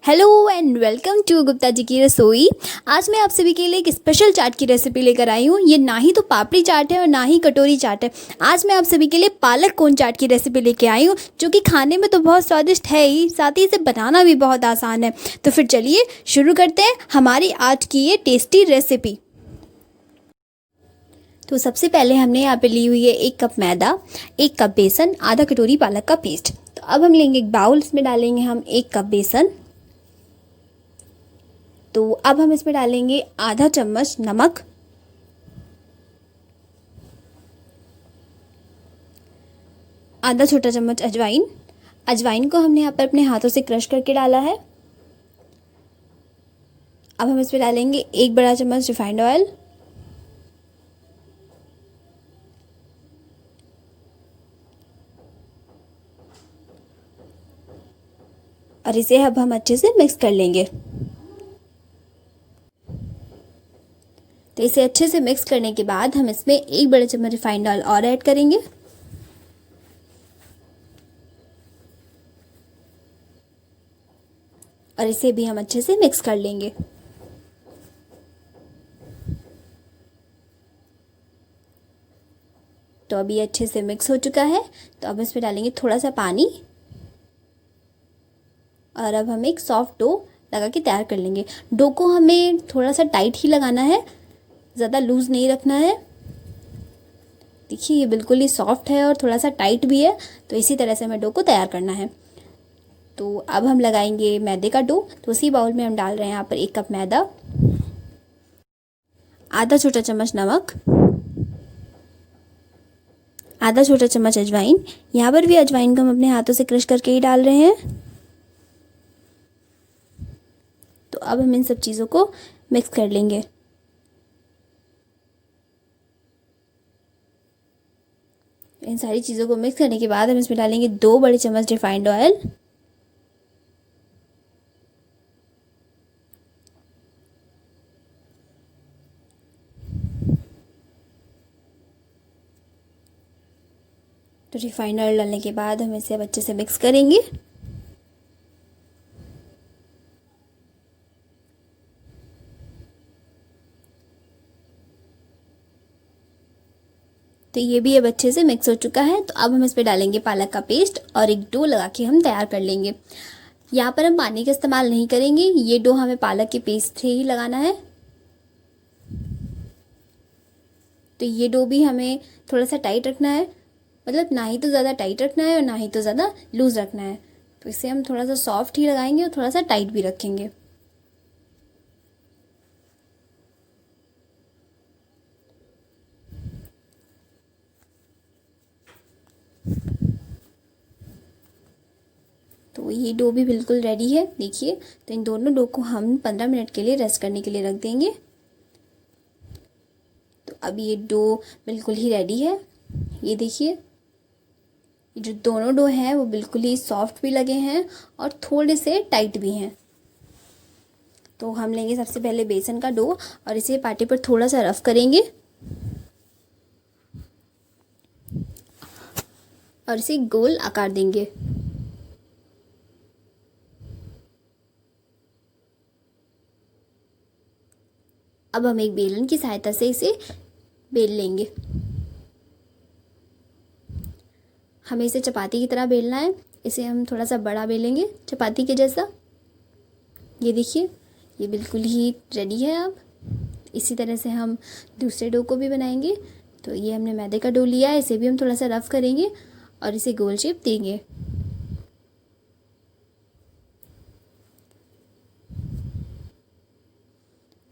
Hello and welcome to Gupta ji की रसोई। आज मैं आप सभी के लिए एक स्पेशल चाट की रेसिपी लेकर आई हूँ। ये ना ही तो पापड़ी चाट है और ना ही कटोरी चाट है। आज मैं आप सभी के लिए पालक कोन चाट की रेसिपी लेके आई हूँ, जो कि खाने में तो बहुत स्वादिष्ट है ही, साथ ही इसे बनाना भी बहुत आसान है। तो फिर चलिए शुरू करते हैं हमारी आज की ये टेस्टी रेसिपी। तो सबसे पहले हमने यहाँ पे ली हुई है 1 कप मैदा, 1 कप बेसन, आधा कटोरी पालक का पेस्ट। तो अब हम लेंगे एक बाउल, इसमें डालेंगे हम 1 कप बेसन। तो अब हम इसमें डालेंगे आधा चम्मच नमक, आधा छोटा चम्मच अजवाइन। अजवाइन को हमने यहाँ पर अपने हाथों से क्रश करके डाला है। अब हम इसमें डालेंगे 1 बड़ा चम्मच रिफाइंड ऑयल, और इसे अब हम अच्छे से मिक्स कर लेंगे। तो इसे अच्छे से मिक्स करने के बाद हम इसमें 1 बड़ा चम्मच रिफाइंड ऑयल और ऐड करेंगे। और इसे भी हम अच्छे से मिक्स कर लेंगे। तो अभी अच्छे से मिक्स हो चुका है। तो अब इसमें डालेंगे थोड़ा सा पानी, और अब हम एक सॉफ्ट डो लगा के तैयार कर लेंगे। डो को हमें थोड़ा सा टाइट ही लगाना है, ज़्यादा लूज़ नहीं रखना है। देखिए ये बिल्कुल ही सॉफ्ट है और थोड़ा सा टाइट भी है। तो इसी तरह से हमें डो को तैयार करना है। तो अब हम लगाएंगे मैदे का डो। तो उसी बाउल में हम डाल रहे हैं यहाँ पर 1 कप मैदा, आधा छोटा चम्मच नमक, आधा छोटा चम्मच अजवाइन। यहाँ पर भी अजवाइन को हम अपने हाथों से क्रश करके ही डाल रहे हैं। तो अब हम इन सब चीज़ों को मिक्स कर लेंगे। इन सारी चीज़ों को मिक्स करने के बाद हम इसमें डालेंगे 2 बड़े चम्मच रिफाइंड ऑयल, तो रिफाइंड ऑयल डालने के बाद हम इसे अब अच्छे से मिक्स करेंगे। तो ये भी अब अच्छे से मिक्स हो चुका है। तो अब हम इस पर डालेंगे पालक का पेस्ट और एक डो लगा के हम तैयार कर लेंगे। यहाँ पर हम पानी का इस्तेमाल नहीं करेंगे, ये डो हमें पालक के पेस्ट से ही लगाना है। तो ये डो भी हमें थोड़ा सा टाइट रखना है, मतलब ना ही तो ज़्यादा टाइट रखना है और ना ही तो ज़्यादा लूज़ रखना है। तो इसे हम थोड़ा सा सॉफ्ट ही लगाएंगे और थोड़ा सा टाइट भी रखेंगे। तो ये डो भी बिल्कुल रेडी है, देखिए। तो इन दोनों डो को हम 15 मिनट के लिए रेस्ट करने के लिए रख देंगे। तो अब ये डो बिल्कुल ही रेडी है। ये देखिए, ये जो दोनों डो हैं वो बिल्कुल ही सॉफ्ट भी लगे हैं और थोड़े से टाइट भी हैं। तो हम लेंगे सबसे पहले बेसन का डो और इसे पाटे पर थोड़ा सा रफ करेंगे और इसे गोल आकार देंगे। अब हम एक बेलन की सहायता से इसे बेल लेंगे। हमें इसे चपाती की तरह बेलना है। इसे हम थोड़ा सा बड़ा बेलेंगे चपाती के जैसा। ये देखिए, ये बिल्कुल ही रेडी है। अब इसी तरह से हम दूसरे डो को भी बनाएंगे। तो ये हमने मैदे का डो लिया है, इसे भी हम थोड़ा सा रफ करेंगे और इसे गोल शेप देंगे।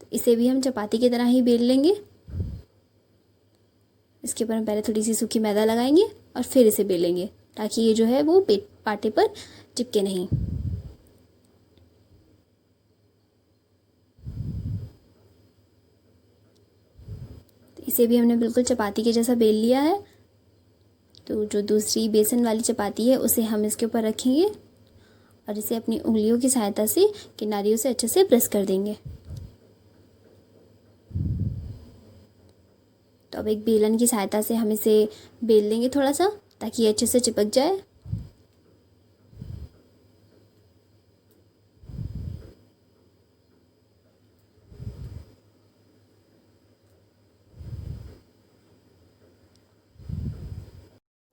तो इसे भी हम चपाती की तरह ही बेल लेंगे। इसके ऊपर हम पहले थोड़ी सी सूखी मैदा लगाएंगे और फिर इसे बेलेंगे, ताकि ये जो है वो पाटे पर चिपके नहीं। तो इसे भी हमने बिल्कुल चपाती के जैसा बेल लिया है। तो जो दूसरी बेसन वाली चपाती है उसे हम इसके ऊपर रखेंगे और इसे अपनी उंगलियों की सहायता से किनारियों से अच्छे से प्रेस कर देंगे। तो अब एक बेलन की सहायता से हम इसे बेल लेंगे थोड़ा सा, ताकि ये अच्छे से चिपक जाए।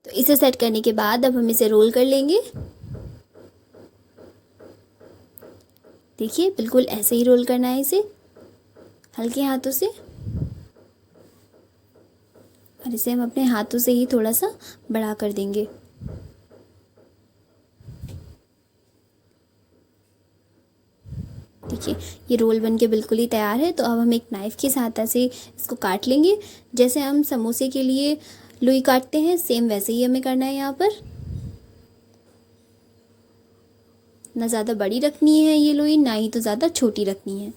तो इसे सेट करने के बाद अब हम इसे रोल कर लेंगे। देखिए बिल्कुल ऐसे ही रोल करना है इसे हल्के हाथों से, और इसे हम अपने हाथों से ही थोड़ा सा बड़ा कर देंगे। देखिए ये रोल बन के बिल्कुल ही तैयार है। तो अब हम एक नाइफ़ की सहायता से इसको काट लेंगे। जैसे हम समोसे के लिए लोई काटते हैं सेम वैसे ही हमें करना है। यहाँ पर ना ज़्यादा बड़ी रखनी है ये लोई, ना ही तो ज़्यादा छोटी रखनी है।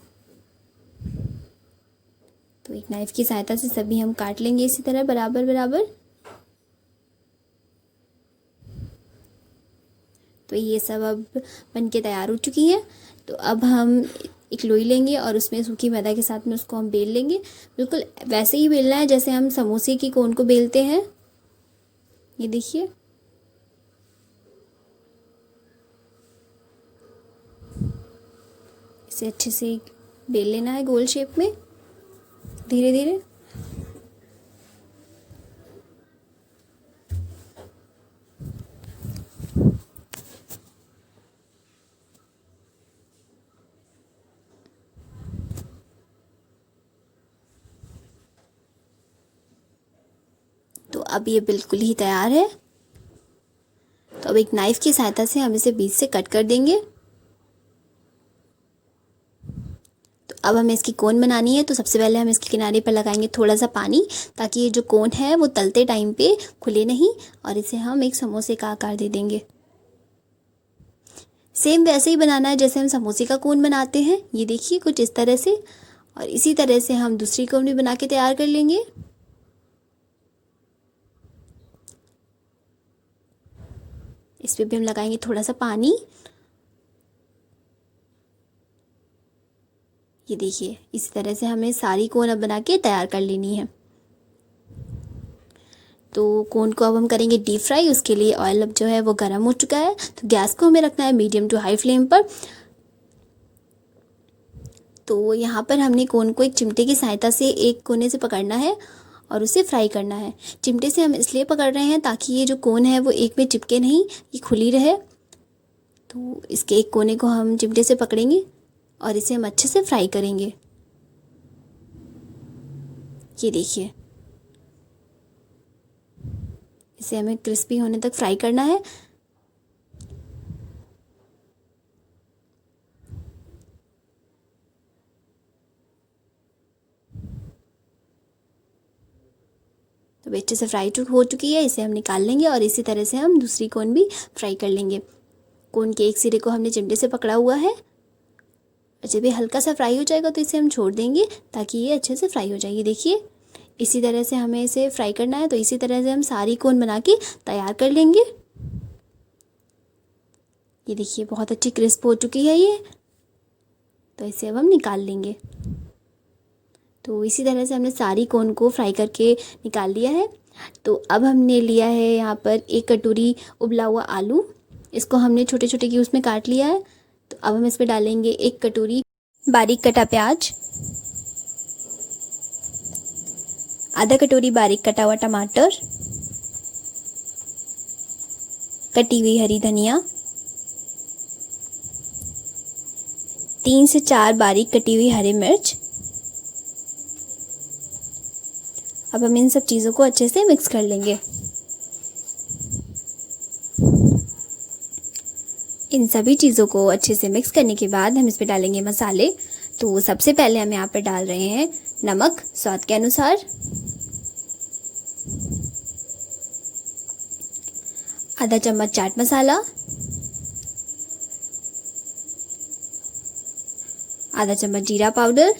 तो एक नाइफ़ की सहायता से सभी हम काट लेंगे इसी तरह बराबर बराबर। तो ये सब अब बन के तैयार हो चुकी है। तो अब हम एक लोई लेंगे और उसमें सूखी मैदा के साथ में उसको हम बेल लेंगे। बिल्कुल वैसे ही बेलना है जैसे हम समोसे की कोन को बेलते हैं। ये देखिए इसे अच्छे से बेल लेना है गोल शेप में धीरे धीरे। तो अब ये बिल्कुल ही तैयार है। तो अब एक नाइफ़ की सहायता से हम इसे बीच से कट कर देंगे। तो अब हमें इसकी कोन बनानी है। तो सबसे पहले हम इसके किनारे पर लगाएंगे थोड़ा सा पानी, ताकि ये जो कोन है वो तलते टाइम पे खुले नहीं, और इसे हम एक समोसे का आकार दे देंगे। सेम वैसे ही बनाना है जैसे हम समोसे का कोन बनाते हैं। ये देखिए कुछ इस तरह से, और इसी तरह से हम दूसरी कोन भी बना के तैयार कर लेंगे। इस पे भी हम लगाएंगे थोड़ा सा पानी। ये देखिए इसी तरह से हमें सारी कोन अब बना के तैयार कर लेनी है। तो कोन को अब हम करेंगे डीप फ्राई। उसके लिए ऑयल अब जो है वो गर्म हो चुका है। तो गैस को हमें रखना है मीडियम टू हाई फ्लेम पर। तो यहाँ पर हमने कोन को एक चिमटे की सहायता से एक कोने से पकड़ना है और उसे फ्राई करना है। चिमटे से हम इसलिए पकड़ रहे हैं ताकि ये जो कोन है वो एक में चिपके नहीं, ये खुली रहे। तो इसके एक कोने को हम चिमटे से पकड़ेंगे और इसे हम अच्छे से फ्राई करेंगे। ये देखिए इसे हमें क्रिस्पी होने तक फ्राई करना है। तो अच्छे से फ्राई हो चुकी है, इसे हम निकाल लेंगे और इसी तरह से हम दूसरी कोन भी फ्राई कर लेंगे। कोन के एक सिरे को हमने चिमटे से पकड़ा हुआ है। जब ये हल्का सा फ्राई हो जाएगा तो इसे हम छोड़ देंगे ताकि ये अच्छे से फ्राई हो जाएगी। देखिए इसी तरह से हमें इसे फ्राई करना है। तो इसी तरह से हम सारी कोन बना के तैयार कर लेंगे। ये देखिए बहुत अच्छी क्रिस्प हो चुकी है ये। तो इसे अब हम निकाल लेंगे। तो इसी तरह से हमने सारी कोन को फ्राई करके निकाल लिया है। तो अब हमने लिया है यहाँ पर 1 कटोरी उबला हुआ आलू। इसको हमने छोटे छोटे क्यूब्स में काट लिया है। तो अब हम इस पर डालेंगे 1 कटोरी बारीक कटा प्याज, आधा कटोरी बारीक कटा हुआ टमाटर, कटी हुई हरी धनिया, 3 से 4 बारीक कटी हुई हरी मिर्च। अब हम इन सब चीज़ों को अच्छे से मिक्स कर लेंगे। इन सभी चीज़ों को अच्छे से मिक्स करने के बाद हम इस पर डालेंगे मसाले। तो सबसे पहले हम यहाँ पर डाल रहे हैं नमक स्वाद के अनुसार, आधा चम्मच चाट मसाला, आधा चम्मच जीरा पाउडर,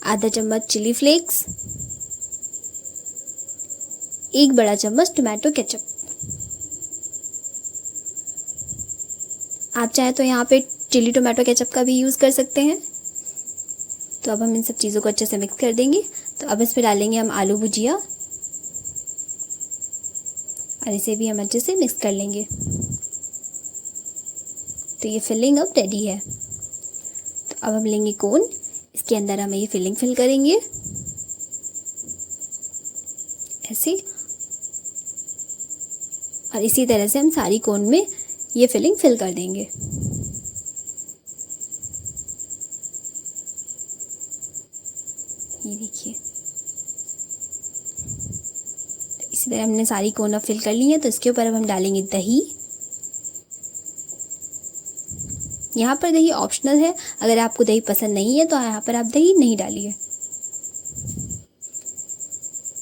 आधा चम्मच चिली फ्लेक्स, 1 बड़ा चम्मच टोमेटो केचप। आप चाहें तो यहाँ पे चिली टोमेटो केचप का भी यूज़ कर सकते हैं। तो अब हम इन सब चीज़ों को अच्छे से मिक्स कर देंगे। तो अब इस पर डालेंगे हम आलू भुजिया और इसे भी हम अच्छे से मिक्स कर लेंगे। तो ये फिलिंग अब रेडी है। तो अब हम लेंगे कोन, इसके अंदर हम ये फिलिंग फिल करेंगे। ऐसे, और इसी तरह से हम सारी कोन में ये फिलिंग फिल कर देंगे। ये देखिए, तो इसी तरह हमने सारी कोन अब फिल कर ली है। तो इसके ऊपर अब हम डालेंगे दही। यहाँ पर दही ऑप्शनल है, अगर आपको दही पसंद नहीं है तो यहाँ पर आप दही नहीं डालिए।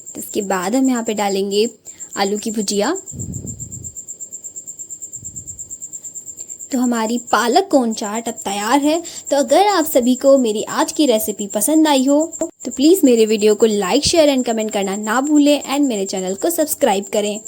तो इसके बाद हम यहाँ पे डालेंगे आलू की भुजिया। तो हमारी पालक कोन चाट अब तैयार है। तो अगर आप सभी को मेरी आज की रेसिपी पसंद आई हो तो प्लीज़ मेरे वीडियो को लाइक, शेयर एंड कमेंट करना ना भूलें, एंड मेरे चैनल को सब्सक्राइब करें।